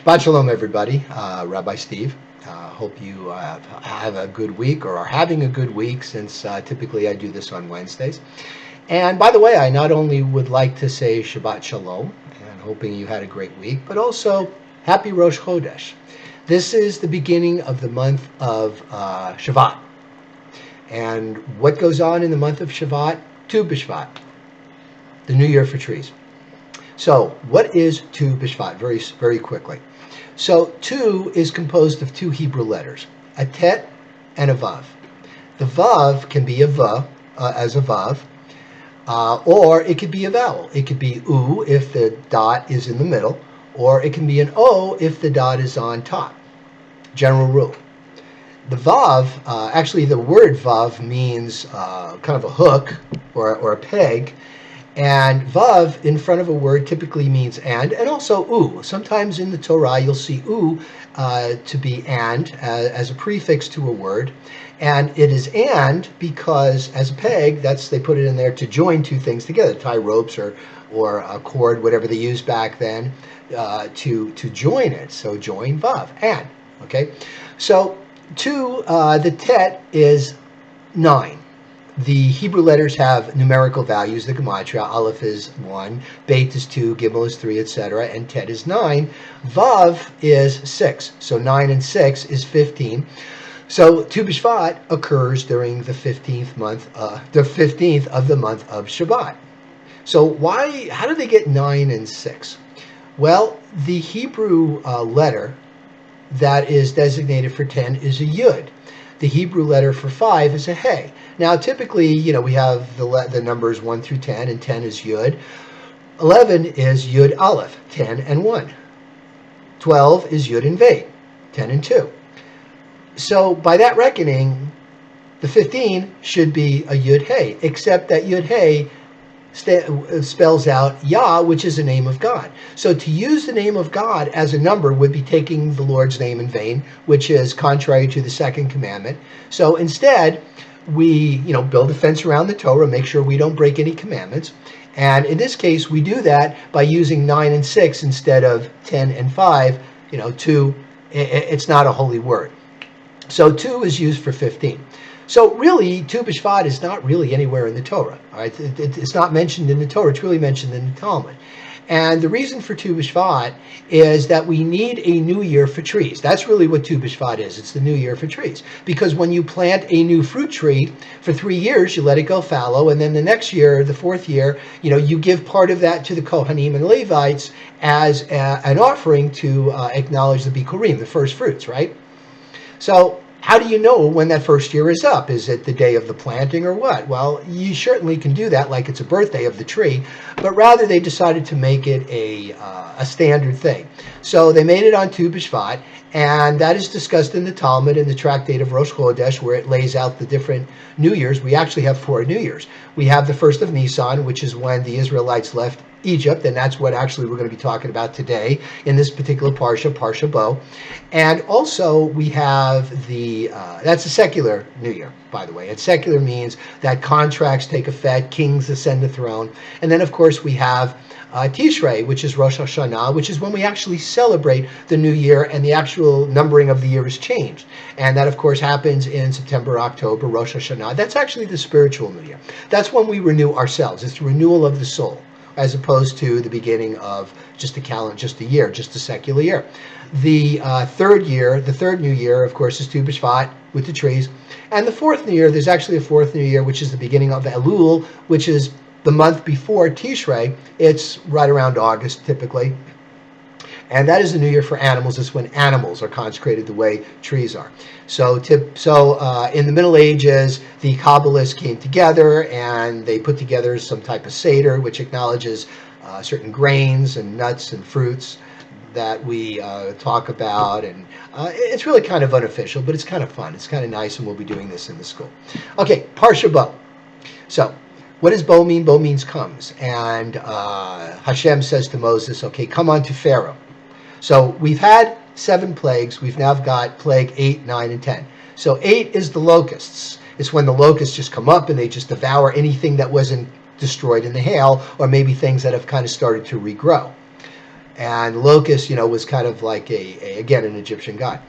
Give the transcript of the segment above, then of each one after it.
Shabbat Shalom, everybody. Rabbi Steve. Hope you have a good week or are having a good week since typically I do this on Wednesdays. And by the way, I not only would like to say Shabbat Shalom and hoping you had a great week, but also Happy Rosh Chodesh. This is the beginning of the month of Shvat. And what goes on in the month of Shvat? Tu B'Shvat, the New Year for trees. So, what is Tu B'Shvat? Very quickly. So, Tu is composed of two Hebrew letters, a Tet and a Vav. The Vav can be a V, as a Vav, or it could be a vowel. It could be U if the dot is in the middle, or it can be an O if the dot is on top. General rule. The Vav, actually the word Vav means kind of a hook or a peg. And Vav in front of a word typically means and also U. Sometimes in the Torah you'll see U to be and as a prefix to a word. And it is and because as a peg, they put it in there to join two things together, tie ropes or a cord, whatever they used back then, to join it. So join Vav, and, okay? So the Tet is 9. The Hebrew letters have numerical values. The Gematria, Aleph is 1, Beit is 2, Gimel is 3, etc., and Tet is 9. Vav is 6, so 9 and 6 is 15. So Tu B'Shvat occurs during the 15th of the month of Shabbat. So how do they get 9 and 6? Well, the Hebrew letter that is designated for 10 is a Yud. The Hebrew letter for 5 is a Hey. Now, typically, we have the numbers 1 through 10, and 10 is Yud. 11 is Yud Aleph, 10 and 1. 12 is Yud and Vei, 10 and 2. So, by that reckoning, the 15 should be a Yud Hey, except that Yud Hey spells out Yah, which is the name of God. So to use the name of God as a number would be taking the Lord's name in vain, which is contrary to the second commandment. So instead, we build a fence around the Torah, make sure we don't break any commandments. And in this case, we do that by using 9 and 6 instead of 10 and 5. It's not a holy word. So 2 is used for 15. So really, Tu B'Shvat is not really anywhere in the Torah. All right? It's not mentioned in the Torah. It's really mentioned in the Talmud. And the reason for Tu B'Shvat is that we need a new year for trees. That's really what Tu B'Shvat is. It's the new year for trees. Because when you plant a new fruit tree, for 3 years, you let it go fallow. And then the next year, the 4th year, you give part of that to the Kohanim and Levites as an offering to acknowledge the Bikurim, the first fruits, right? So how do you know when that first year is up? Is it the day of the planting or what? Well, you certainly can do that like it's a birthday of the tree, but rather they decided to make it a standard thing. So they made it on Tu B'Shvat, and that is discussed in the Talmud in the tractate of Rosh Chodesh, where it lays out the different New Years. We actually have 4 New Years. We have the 1st of Nisan, which is when the Israelites left Egypt, and that's what actually we're going to be talking about today in this particular Parasha Bo. And also we have that's a secular New Year, by the way. And secular means that contracts take effect, kings ascend the throne. And then, of course, we have Tishrei, which is Rosh Hashanah, which is when we actually celebrate the new year and the actual numbering of the year is changed. And that, of course, happens in September, October, Rosh Hashanah. That's actually the spiritual new year. That's when we renew ourselves. It's the renewal of the soul, as opposed to the beginning of just a year, just a secular year. The third new year, of course, is Tu B'Shvat with the trees. And the 4th new year, there's actually a 4th new year, which is the beginning of Elul, which is the month before Tishrei. It's right around August, typically. And that is the new year for animals. It's when animals are consecrated the way trees are. So in the Middle Ages, the Kabbalists came together and they put together some type of Seder, which acknowledges certain grains and nuts and fruits that we talk about. And it's really kind of unofficial, but it's kind of fun. It's kind of nice, and we'll be doing this in the school. Okay, Parasha Bo. So what does Bo mean? Bo means comes. And Hashem says to Moses, okay, come on to Pharaoh. So we've had 7 plagues. We've now got plague 8, 9, and 10. So 8 is the locusts. It's when the locusts just come up and they just devour anything that wasn't destroyed in the hail, or maybe things that have kind of started to regrow. And locust, was kind of like again, an Egyptian god.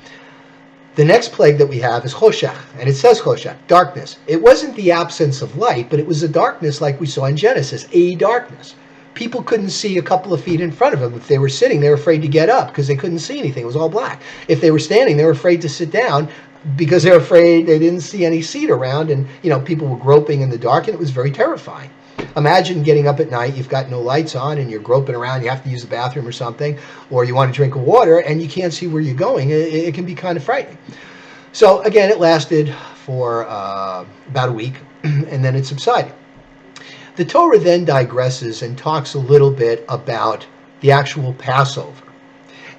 The next plague that we have is Choshech, and it says Choshech, darkness. It wasn't the absence of light, but it was a darkness like we saw in Genesis, a darkness. People couldn't see a couple of feet in front of them. If they were sitting, they were afraid to get up because they couldn't see anything. It was all black. If they were standing, they were afraid to sit down because they were afraid they didn't see any seat around, and people were groping in the dark, and it was very terrifying. Imagine getting up at night, you've got no lights on, and you're groping around, you have to use the bathroom or something, or you want to drink water, and you can't see where you're going. It can be kind of frightening. So again, it lasted for about a week, and then it subsided. The Torah then digresses and talks a little bit about the actual Passover.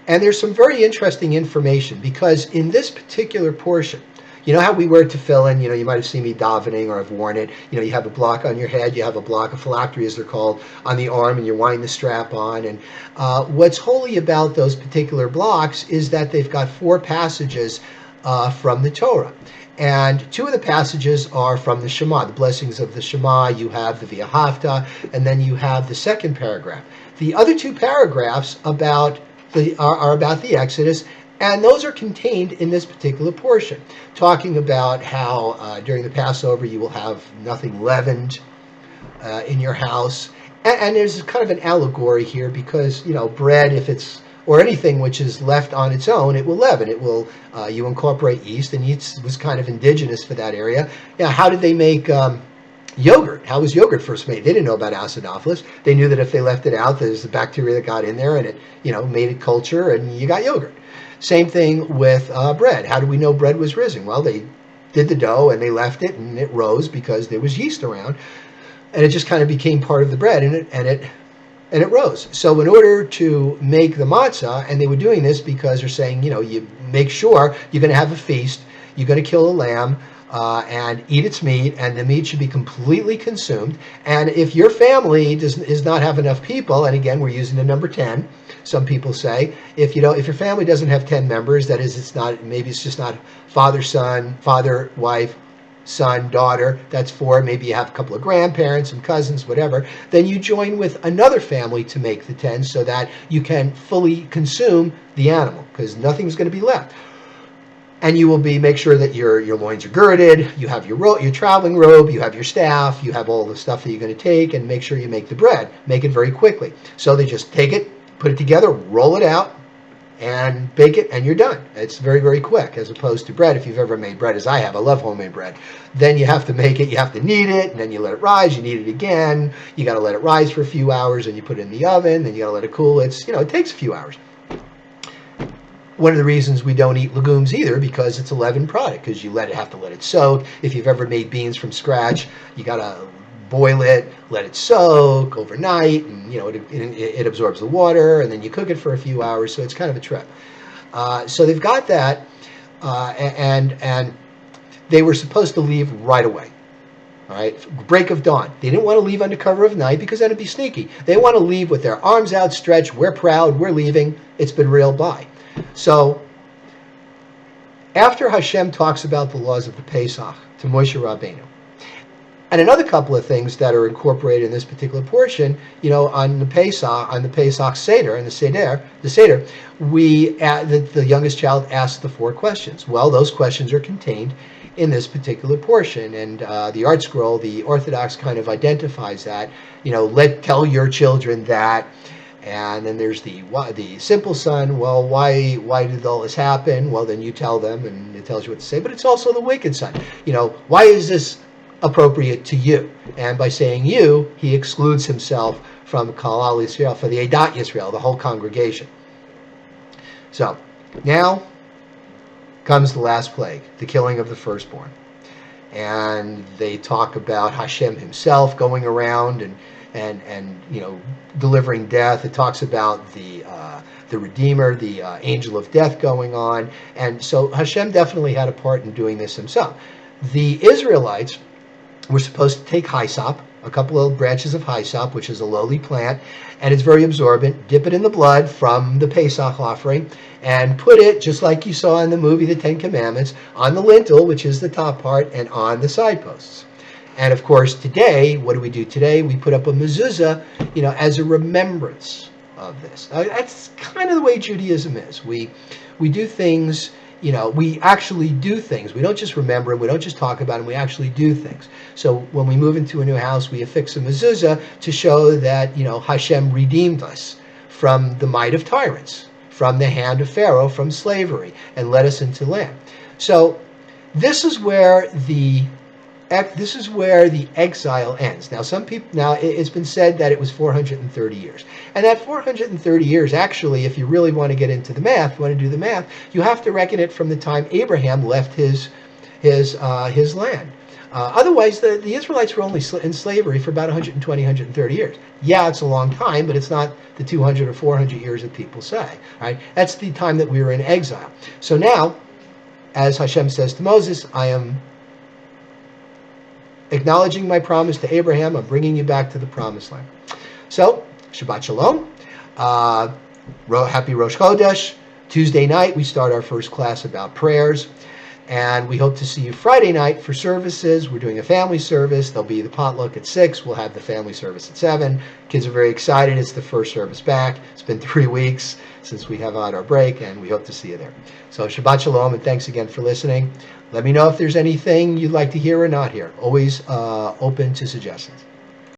And there's some very interesting information, because in this particular portion, you know how we wear tefillin, you might have seen me davening, or I've worn it. You have a block on your head, you have a block of phylactery, as they're called, on the arm, and you're winding the strap on. And what's holy about those particular blocks is that they've got 4 passages from the Torah. And 2 of the passages are from the Shema, the blessings of the Shema. You have the V'ahavta, and then you have the second paragraph. The other 2 paragraphs are about the Exodus, and those are contained in this particular portion, talking about how during the Passover you will have nothing leavened in your house. And there's kind of an allegory here, because, bread, if it's, or anything which is left on its own, it will leaven. It will, you incorporate yeast, and yeast was kind of indigenous for that area. How did they make yogurt? How was yogurt first made? They didn't know about acidophilus. They knew that if they left it out, there's the bacteria that got in there, and it, made it culture, and you got yogurt. Same thing with bread. How do we know bread was risen? Well, they did the dough, and they left it, and it rose because there was yeast around, and it just kind of became part of the bread, and it rose. So in order to make the matzah, and they were doing this because they're saying, you make sure you're going to have a feast, you're going to kill a lamb, and eat its meat, and the meat should be completely consumed. And if your family does not have enough people, and again, we're using the number 10, some people say, if your family doesn't have 10 members, that is, maybe it's just not father, wife, son, daughter, that's 4, maybe you have a couple of grandparents, some cousins, whatever, then you join with another family to make the 10, so that you can fully consume the animal, because nothing's going to be left. And you will make sure that your loins are girded, you have your traveling robe, you have your staff, you have all the stuff that you're going to take, and make sure you make the bread. Make it very quickly. So they just take it, put it together, roll it out, and bake it, and you're done. It's very, very quick, as opposed to bread. If you've ever made bread, as I have, I love homemade bread. Then you have to make it, you have to knead it, and then you let it rise, you knead it again, you got to let it rise for a few hours, and you put it in the oven, then you got to let it cool. It takes a few hours. One of the reasons we don't eat legumes either, because it's a leavened product, because you have to let it soak. If you've ever made beans from scratch, you got to boil it, let it soak overnight, and it absorbs the water, and then you cook it for a few hours. So it's kind of a trip. So they've got that, and they were supposed to leave right away. All right, break of dawn. They didn't want to leave under cover of night, because then it'd be sneaky. They want to leave with their arms outstretched. We're proud. We're leaving. It's been reeled by. So after Hashem talks about the laws of the Pesach to Moshe Rabbeinu, and another couple of things that are incorporated in this particular portion, on the Pesach Seder, and the Seder, the youngest child asks the 4 questions. Well, those questions are contained in this particular portion, and the Art Scroll, the Orthodox, kind of identifies that. Tell your children that. And then there's the simple son. Well, why did all this happen? Well, then you tell them, and it tells you what to say. But it's also the wicked son. Why is this appropriate to you? And by saying you, he excludes himself from Kalal Yisrael, for the Edat Yisrael, the whole congregation. So now comes the last plague, the killing of the firstborn. And they talk about Hashem himself going around and delivering death. It talks about the Redeemer, the angel of death going on. And so Hashem definitely had a part in doing this himself. The Israelites were supposed to take hyssop, a couple of branches of hyssop, which is a lowly plant, and it's very absorbent. Dip it in the blood from the Pesach offering, and put it, just like you saw in the movie The 10 Commandments, on the lintel, which is the top part, and on the side posts. And of course, today, what do we do today? We put up a mezuzah, as a remembrance of this. That's kind of the way Judaism is. We do things, we actually do things. We don't just remember them, we don't just talk about them, we actually do things. So when we move into a new house, we affix a mezuzah to show that, Hashem redeemed us from the might of tyrants, from the hand of Pharaoh, from slavery, and led us into land. So this is where the exile ends. Now it's been said that it was 430 years. And that 430 years, actually, if you really want to get into the math, you have to reckon it from the time Abraham left his land. Otherwise, the Israelites were only in slavery for about 120, 130 years. Yeah, it's a long time, but it's not the 200 or 400 years that people say. Right? That's the time that we were in exile. So now, as Hashem says to Moses, I am acknowledging my promise to Abraham. I'm bringing you back to the promised land. So, Shabbat Shalom. Happy Rosh Chodesh. Tuesday night, we start our first class about prayers. And we hope to see you Friday night for services. We're doing a family service. There'll be the potluck at 6. We'll have the family service at 7. Kids are very excited. It's the first service back. It's been 3 weeks since we have had our break, and we hope to see you there. So Shabbat Shalom, and thanks again for listening. Let me know if there's anything you'd like to hear or not hear. Always open to suggestions.